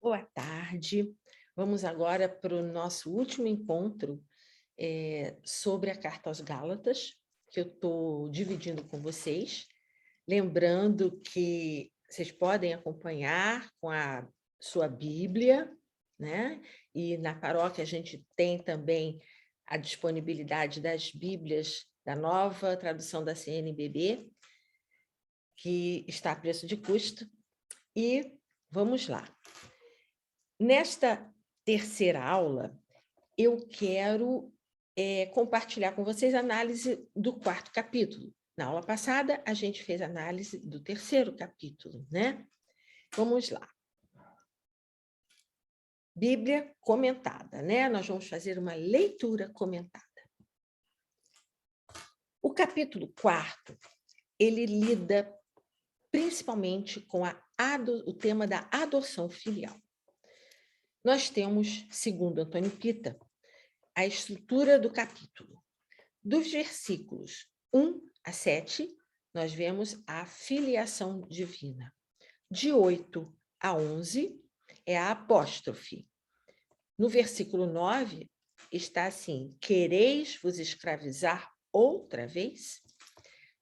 Boa tarde. Vamos agora para o nosso último encontro sobre a Carta aos Gálatas, que eu estou dividindo com vocês. Lembrando que vocês podem acompanhar com a sua Bíblia, né? E na paróquia a gente tem também a disponibilidade das Bíblias da nova tradução da CNBB, que está a preço de custo. E vamos lá. Nesta terceira aula, eu quero compartilhar com vocês a análise do quarto capítulo. Na aula passada, a gente fez análise do terceiro capítulo, né? Vamos lá. Bíblia comentada, né? Nós vamos fazer uma leitura comentada. O capítulo 4, ele lida principalmente com o tema da adoção filial. Nós temos, segundo Antônio Pita, a estrutura do capítulo. Dos versículos 1 a 7, nós vemos a filiação divina. De 8 a 11 é a apóstrofe. No versículo 9 está assim: quereis vos escravizar outra vez?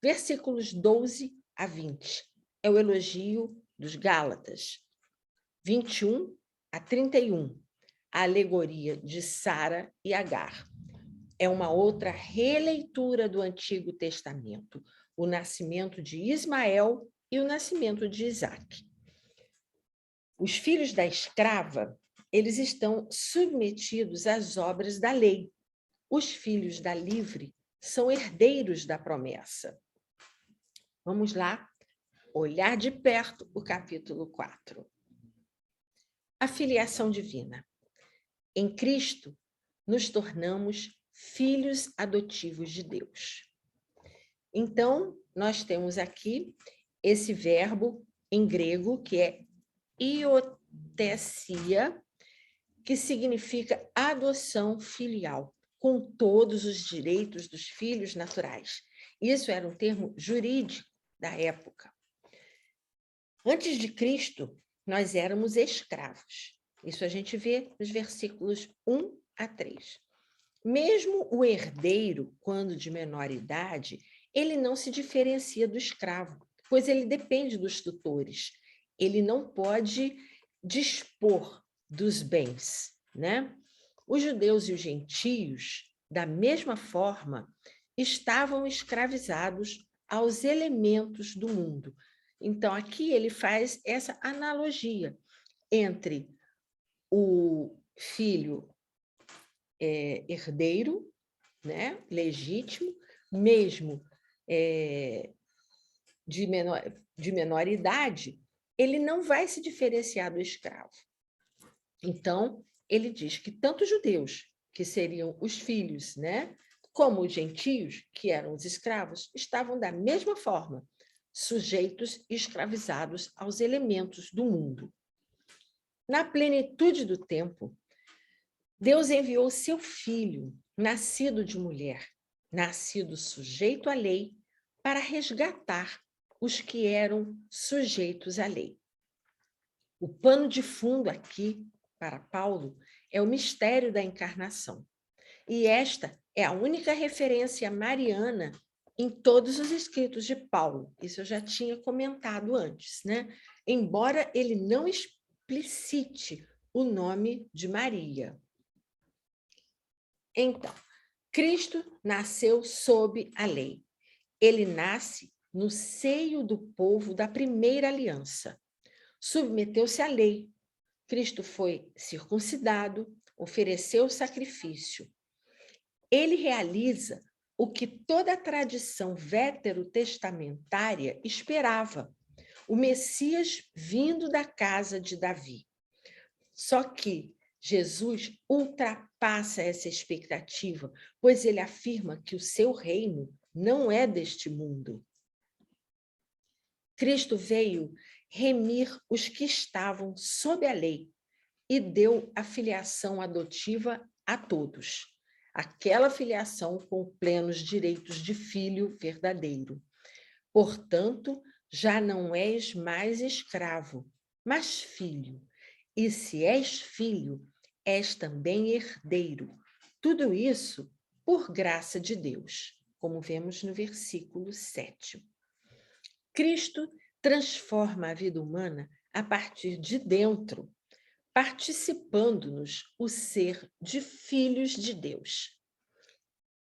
Versículos 12 a 20 é o elogio dos Gálatas. 21 a 31, a alegoria de Sara e Agar. É uma outra releitura do Antigo Testamento, o nascimento de Ismael e o nascimento de Isaque. Os filhos da escrava, eles estão submetidos às obras da lei. Os filhos da livre são herdeiros da promessa. Vamos lá, olhar de perto o capítulo 4. A filiação divina. Em Cristo, nos tornamos filhos adotivos de Deus. Então, nós temos aqui esse verbo em grego, que é iotesia, que significa adoção filial, com todos os direitos dos filhos naturais. Isso era um termo jurídico da época. Antes de Cristo, nós éramos escravos. Isso a gente vê nos versículos 1 a 3. Mesmo o herdeiro, quando de menor idade, ele não se diferencia do escravo, pois ele depende dos tutores. Ele não pode dispor dos bens, né? Os judeus e os gentios, da mesma forma, estavam escravizados aos elementos do mundo. Então, aqui ele faz essa analogia entre o filho herdeiro, né, legítimo, mesmo de menor idade, ele não vai se diferenciar do escravo. Então, ele diz que tanto os judeus, que seriam os filhos, né, como os gentios, que eram os escravos, estavam da mesma forma, sujeitos e escravizados aos elementos do mundo. Na plenitude do tempo, Deus enviou seu filho, nascido de mulher, nascido sujeito à lei, para resgatar os que eram sujeitos à lei. O pano de fundo aqui, para Paulo, é o mistério da encarnação. E esta é a única referência mariana em todos os escritos de Paulo. Isso eu já tinha comentado antes, né? Embora ele não explicite o nome de Maria. Então, Cristo nasceu sob a lei. Ele nasce no seio do povo da primeira aliança. Submeteu-se à lei. Cristo foi circuncidado, ofereceu sacrifício. Ele realiza o que toda a tradição veterotestamentária esperava, o Messias vindo da casa de Davi. Só que Jesus ultrapassa essa expectativa, pois ele afirma que o seu reino não é deste mundo. Cristo veio remir os que estavam sob a lei e deu a filiação adotiva a todos. Aquela filiação com plenos direitos de filho verdadeiro. Portanto, já não és mais escravo, mas filho. e se és filho, és também herdeiro. Tudo isso por graça de Deus, como vemos no versículo 7. Cristo transforma a vida humana a partir de dentro, participando-nos o ser de filhos de Deus.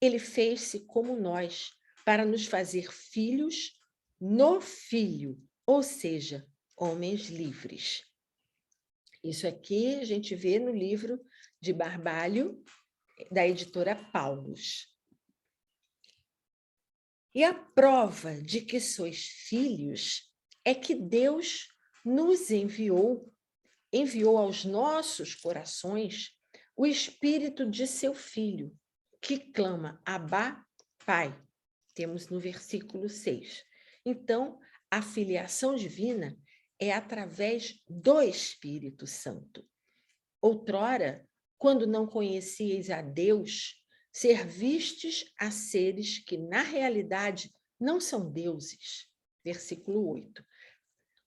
Ele fez-se como nós, para nos fazer filhos no Filho, ou seja, homens livres. Isso aqui a gente vê no livro de Barbalho, da editora Paulus. E a prova de que sois filhos é que Deus nos enviou aos nossos corações o Espírito de seu Filho, que clama, Abá, Pai. Temos no versículo 6. Então, a filiação divina é através do Espírito Santo. Outrora, quando não conhecieis a Deus, servistes a seres que, na realidade, não são deuses. Versículo 8.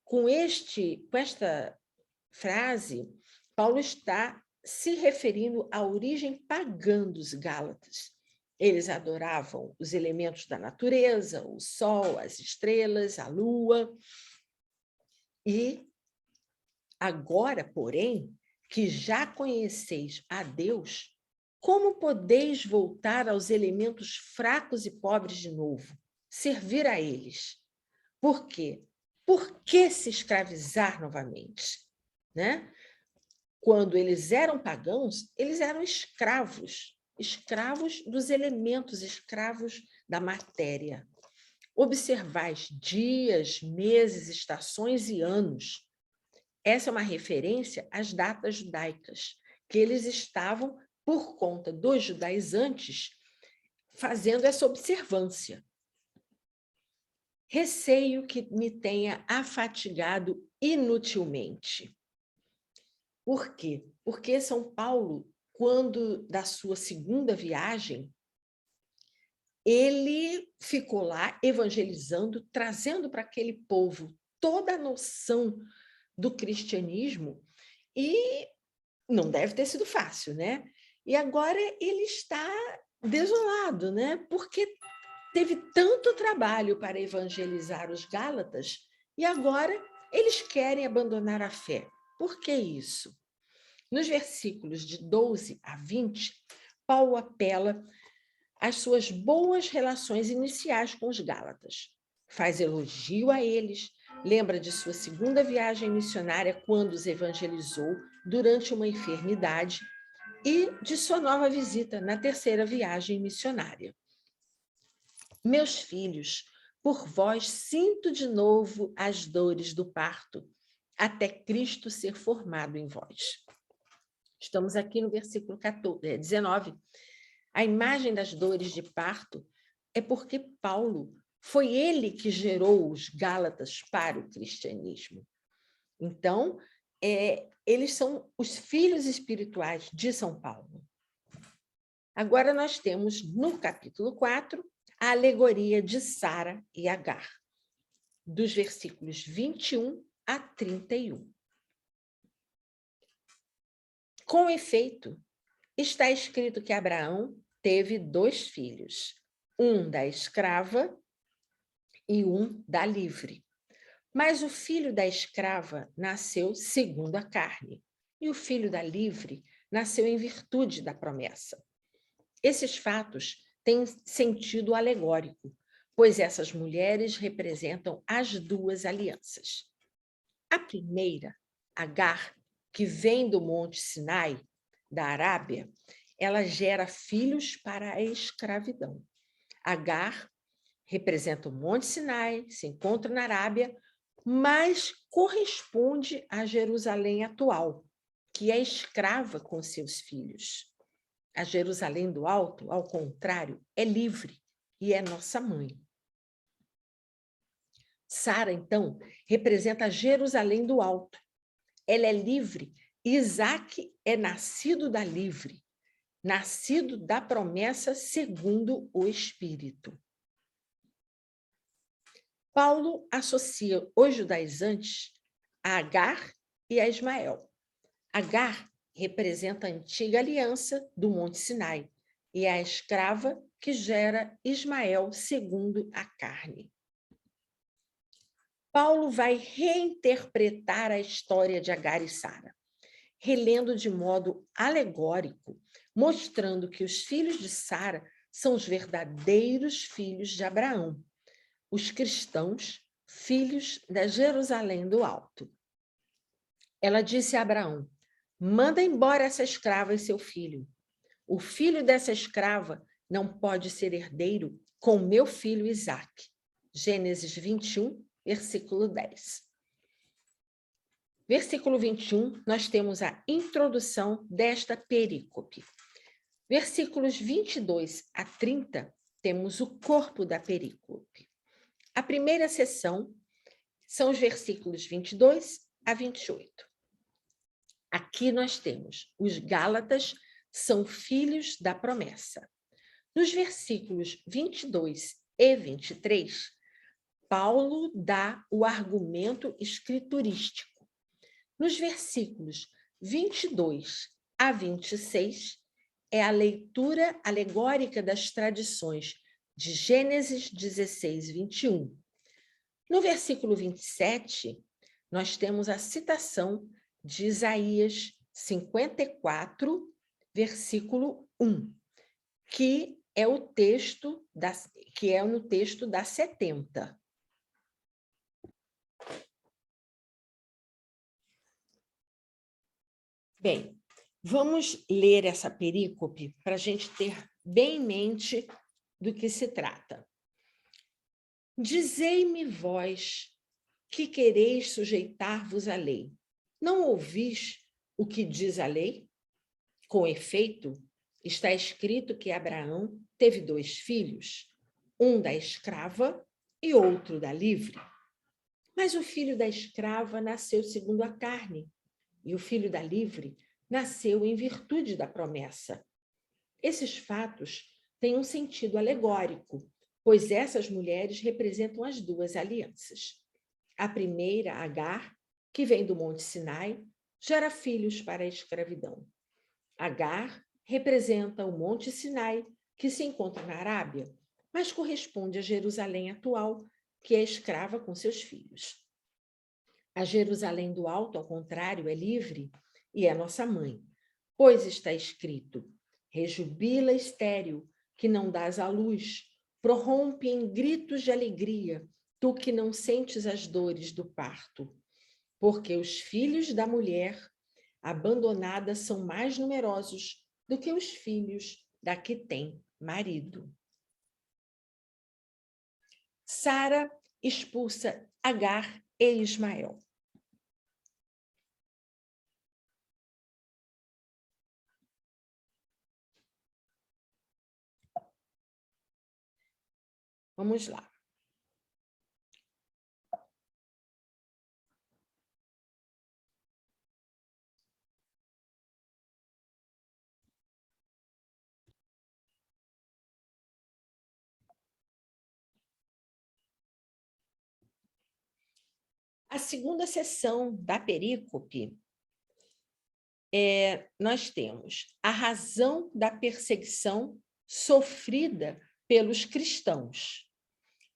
Com esta frase, Paulo está se referindo à origem pagã dos Gálatas. Eles adoravam os elementos da natureza, o sol, as estrelas, a lua. E agora, porém, que já conheceis a Deus, como podeis voltar aos elementos fracos e pobres de novo, servir a eles? Por quê? Por que se escravizar novamente? Né? Quando eles eram pagãos, eles eram escravos dos elementos, escravos da matéria. Observais dias, meses, estações e anos. Essa é uma referência às datas judaicas, que eles estavam, por conta dos judaizantes, fazendo essa observância. Receio que me tenha afatigado inutilmente. Por quê? Porque São Paulo, quando da sua segunda viagem, ele ficou lá evangelizando, trazendo para aquele povo toda a noção do cristianismo, e não deve ter sido fácil, né? E agora ele está desolado, né? Porque teve tanto trabalho para evangelizar os Gálatas e agora eles querem abandonar a fé. Por que isso? Nos versículos de 12 a 20, Paulo apela às suas boas relações iniciais com os Gálatas. Faz elogio a eles, lembra de sua segunda viagem missionária, quando os evangelizou durante uma enfermidade, e de sua nova visita na terceira viagem missionária. Meus filhos, por vós sinto de novo as dores do parto, até Cristo ser formado em vós. Estamos aqui no versículo 19. A imagem das dores de parto é porque Paulo foi ele que gerou os Gálatas para o cristianismo. Então, eles são os filhos espirituais de São Paulo. Agora nós temos, no capítulo 4, a alegoria de Sara e Agar, dos versículos 21 a 31. Com efeito, está escrito que Abraão teve 2 filhos, um da escrava e um da livre. Mas o filho da escrava nasceu segundo a carne, e o filho da livre nasceu em virtude da promessa. Esses fatos têm sentido alegórico, pois essas mulheres representam as 2 alianças. A primeira, Agar, que vem do Monte Sinai, da Arábia, ela gera filhos para a escravidão. Agar representa o Monte Sinai, se encontra na Arábia, mas corresponde a Jerusalém atual, que é escrava com seus filhos. A Jerusalém do Alto, ao contrário, é livre e é nossa mãe. Sara, então, representa a Jerusalém do Alto. Ela é livre. Isaac é nascido da livre, nascido da promessa segundo o Espírito. Paulo associa os judaizantes a Agar e a Ismael. Agar representa a antiga aliança do Monte Sinai e é a escrava que gera Ismael segundo a carne. Paulo vai reinterpretar a história de Agar e Sara, relendo de modo alegórico, mostrando que os filhos de Sara são os verdadeiros filhos de Abraão, os cristãos, filhos da Jerusalém do Alto. Ela disse a Abraão: manda embora essa escrava e seu filho. O filho dessa escrava não pode ser herdeiro com meu filho Isaque. Gênesis 21, versículo 10. Versículo 21, nós temos a introdução desta perícope. Versículos 22 a 30, temos o corpo da perícope. A primeira seção são os versículos 22 a 28. Aqui nós temos os Gálatas são filhos da promessa. Nos versículos 22 e 23, Paulo dá o argumento escriturístico. Nos versículos 22 a 26, é a leitura alegórica das tradições de Gênesis 16, 21. No versículo 27, nós temos a citação de Isaías 54, versículo 1, que é no texto da 70. Bem, vamos ler essa perícope para a gente ter bem em mente do que se trata. Dizei-me vós que quereis sujeitar-vos à lei. Não ouvis o que diz a lei? Com efeito, está escrito que Abraão teve 2 filhos, um da escrava e outro da livre. Mas o filho da escrava nasceu segundo a carne, e o filho da livre nasceu em virtude da promessa. Esses fatos têm um sentido alegórico, pois essas mulheres representam as 2 alianças. A primeira, Agar, que vem do Monte Sinai, gera filhos para a escravidão. Agar representa o Monte Sinai, que se encontra na Arábia, mas corresponde a Jerusalém atual, que é escrava com seus filhos. A Jerusalém do Alto, ao contrário, é livre e é nossa mãe, pois está escrito: rejubila estéril, que não dás à luz, prorrompe em gritos de alegria, tu que não sentes as dores do parto. Porque os filhos da mulher abandonada são mais numerosos do que os filhos da que tem marido. Sara expulsa Agar e Ismael. Vamos lá. A segunda seção da perícope, nós temos a razão da perseguição sofrida pelos cristãos.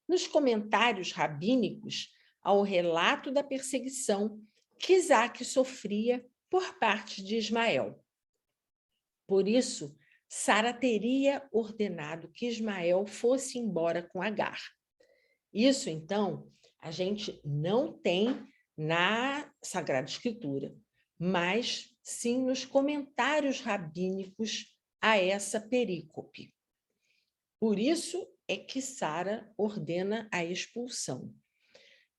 Nos comentários rabínicos ao relato da perseguição que Isaque sofria por parte de Ismael. Por isso, Sara teria ordenado que Ismael fosse embora com Agar. Isso, então, a gente não tem na Sagrada Escritura, mas sim nos comentários rabínicos a essa perícope. Por isso é que Sara ordena a expulsão.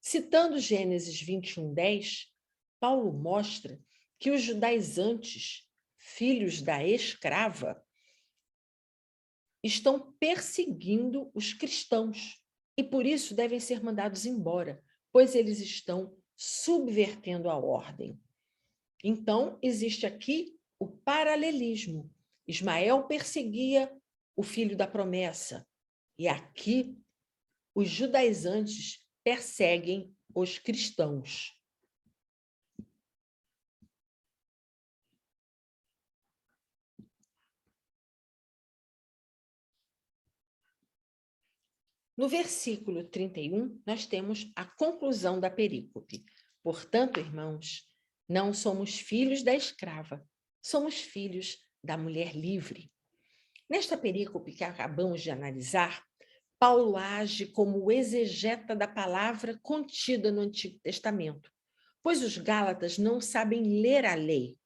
Citando Gênesis 21:10, Paulo mostra que os judaizantes, filhos da escrava, estão perseguindo os cristãos e por isso devem ser mandados embora, pois eles estão subvertendo a ordem. Então, existe aqui o paralelismo. Ismael perseguia o filho da promessa e aqui os judaizantes perseguem os cristãos. No versículo 31, nós temos a conclusão da perícope. Portanto, irmãos, não somos filhos da escrava, somos filhos da mulher livre. Nesta perícope que acabamos de analisar, Paulo age como o exegeta da palavra contida no Antigo Testamento, pois os Gálatas não sabem ler a lei.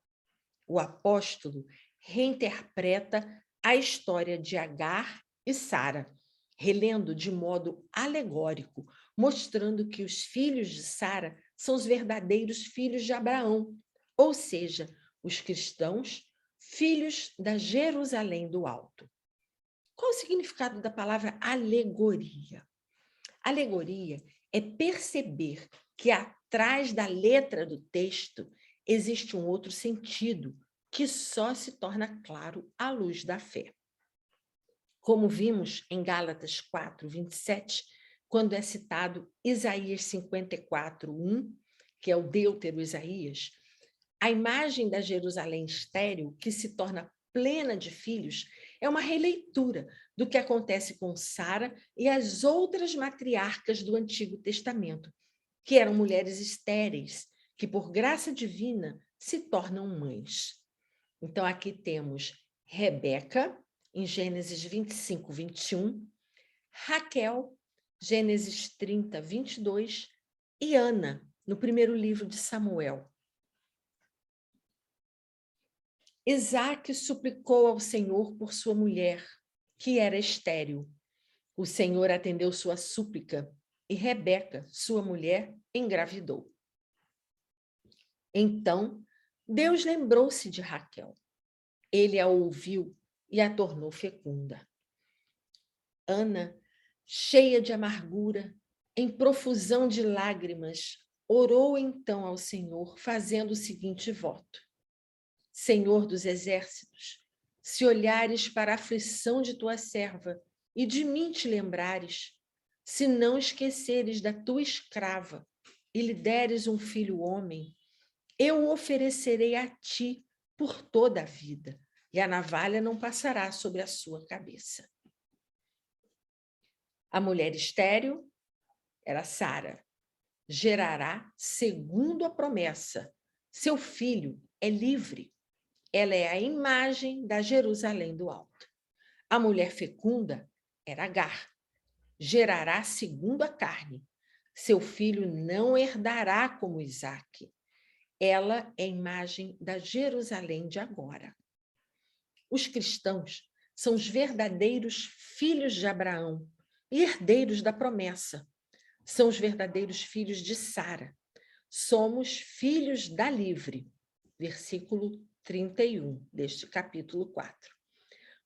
O apóstolo reinterpreta a história de Agar e Sara, relendo de modo alegórico, mostrando que os filhos de Sara são os verdadeiros filhos de Abraão, ou seja, os cristãos, filhos da Jerusalém do Alto. Qual o significado da palavra alegoria? Alegoria é perceber que atrás da letra do texto existe um outro sentido que só se torna claro à luz da fé. Como vimos em Gálatas 4, 27, quando é citado Isaías 54, 1, que é o Deutero Isaías, a imagem da Jerusalém estéril, que se torna plena de filhos, é uma releitura do que acontece com Sara e as outras matriarcas do Antigo Testamento, que eram mulheres estéreis, que por graça divina se tornam mães. Então, aqui temos Rebeca, em Gênesis 25, 21, Raquel, Gênesis 30, 22, e Ana, no primeiro livro de Samuel. Isaque suplicou ao Senhor por sua mulher, que era estéril. O Senhor atendeu sua súplica e Rebeca, sua mulher, engravidou. Então, Deus lembrou-se de Raquel. Ele a ouviu e a tornou fecunda. Ana, cheia de amargura, em profusão de lágrimas, orou então ao Senhor, fazendo o seguinte voto: Senhor dos exércitos, se olhares para a aflição de tua serva e de mim te lembrares, se não esqueceres da tua escrava e lhe deres um filho homem, eu o oferecerei a ti por toda a vida, e a navalha não passará sobre a sua cabeça. A mulher estéril era Sara. Gerará segundo a promessa. Seu filho é livre. Ela é a imagem da Jerusalém do Alto. A mulher fecunda era Agar. Gerará segundo a carne. Seu filho não herdará como Isaque. Ela é a imagem da Jerusalém de agora. Os cristãos são os verdadeiros filhos de Abraão e herdeiros da promessa. São os verdadeiros filhos de Sara. Somos filhos da livre. Versículo 31 deste capítulo 4.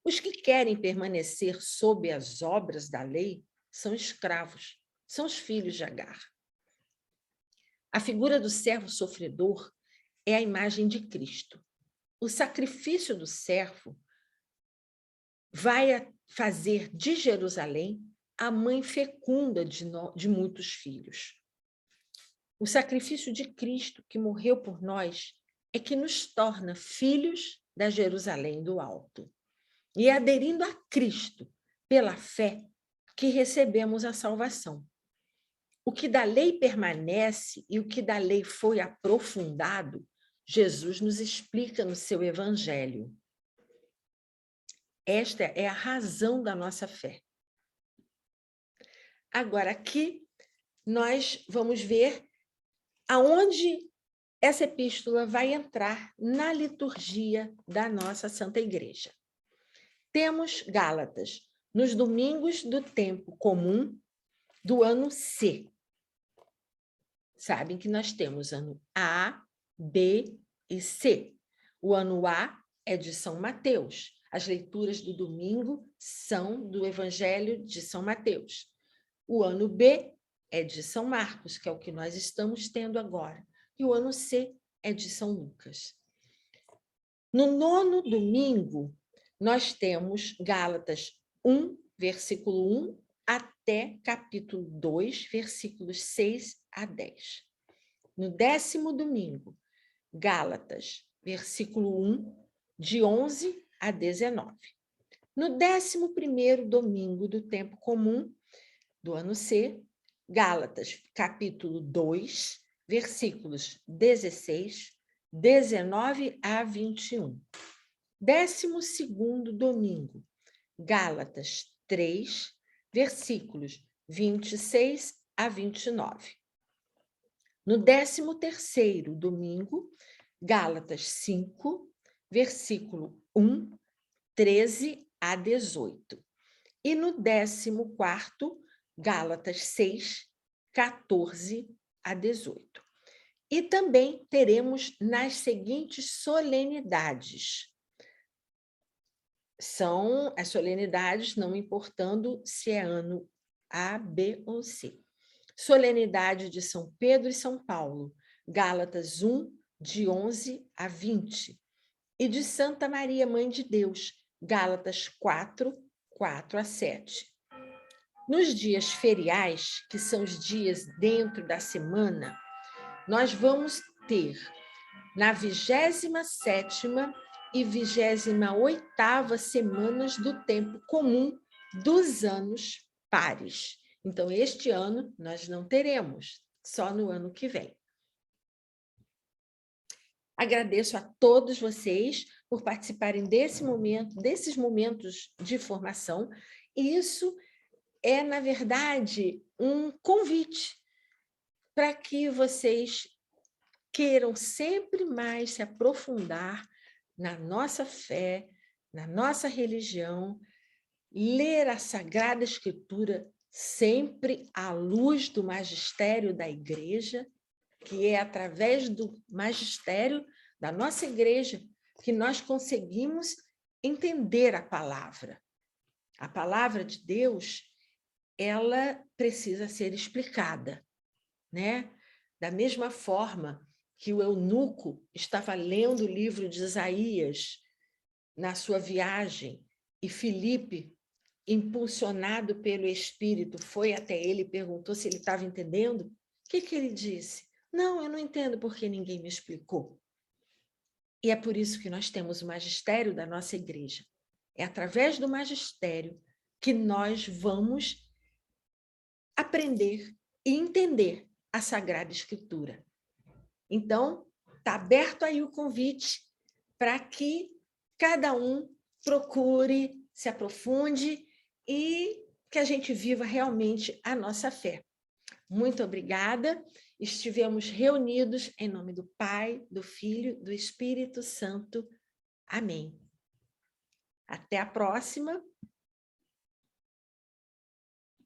Os que querem permanecer sob as obras da lei são escravos, são os filhos de Agar. A figura do servo sofredor é a imagem de Cristo. O sacrifício do servo vai fazer de Jerusalém a mãe fecunda de muitos filhos. O sacrifício de Cristo, que morreu por nós, é que nos torna filhos da Jerusalém do Alto. E é aderindo a Cristo, pela fé, que recebemos a salvação. O que da lei permanece e o que da lei foi aprofundado, Jesus nos explica no seu evangelho. Esta é a razão da nossa fé. Agora, aqui, nós vamos ver aonde essa epístola vai entrar na liturgia da nossa Santa Igreja. Temos Gálatas nos domingos do tempo comum do ano C. Sabem que nós temos ano A, B e C. O ano A é de São Mateus. As leituras do domingo são do Evangelho de São Mateus. O ano B é de São Marcos, que é o que nós estamos tendo agora. E o ano C é de São Lucas. No nono domingo, nós temos Gálatas 1, versículo 1, até capítulo 2, versículos 6 a 10. No 10º domingo, Gálatas, versículo 1, de 11 a 19. No 11º domingo do tempo comum, do ano C, Gálatas, capítulo 2, versículos 16, 19 a 21. 12º domingo, Gálatas 3, versículos 26 a 29. No 13º domingo, Gálatas 5, versículo 1, 13 a 18. E no 14º, Gálatas 6, 14 a 18. E também teremos nas seguintes solenidades. São as solenidades, não importando se é ano A, B ou C. Solenidade de São Pedro e São Paulo, Gálatas 1, de 11 a 20. E de Santa Maria, Mãe de Deus, Gálatas 4, 4 a 7. Nos dias feriais, que são os dias dentro da semana, nós vamos ter na 27ª e 28ª semanas do tempo comum dos anos pares. Então, este ano nós não teremos, só no ano que vem. Agradeço a todos vocês por participarem desses momentos de formação. E isso é, na verdade, um convite para que vocês queiram sempre mais se aprofundar na nossa fé, na nossa religião, ler a Sagrada Escritura sempre à luz do magistério da Igreja, que é através do magistério da nossa Igreja que nós conseguimos entender a palavra. A palavra de Deus, ela precisa ser explicada, né? Da mesma forma que o eunuco estava lendo o livro de Isaías na sua viagem e Filipe, impulsionado pelo Espírito, foi até ele e perguntou se ele estava entendendo. O que ele disse? Não, eu não entendo porque ninguém me explicou. E é por isso que nós temos o magistério da nossa igreja. É através do magistério que nós vamos aprender e entender a Sagrada Escritura. Então, está aberto aí o convite para que cada um procure, se aprofunde e que a gente viva realmente a nossa fé. Muito obrigada. Estivemos reunidos em nome do Pai, do Filho, do Espírito Santo. Amém. Até a próxima.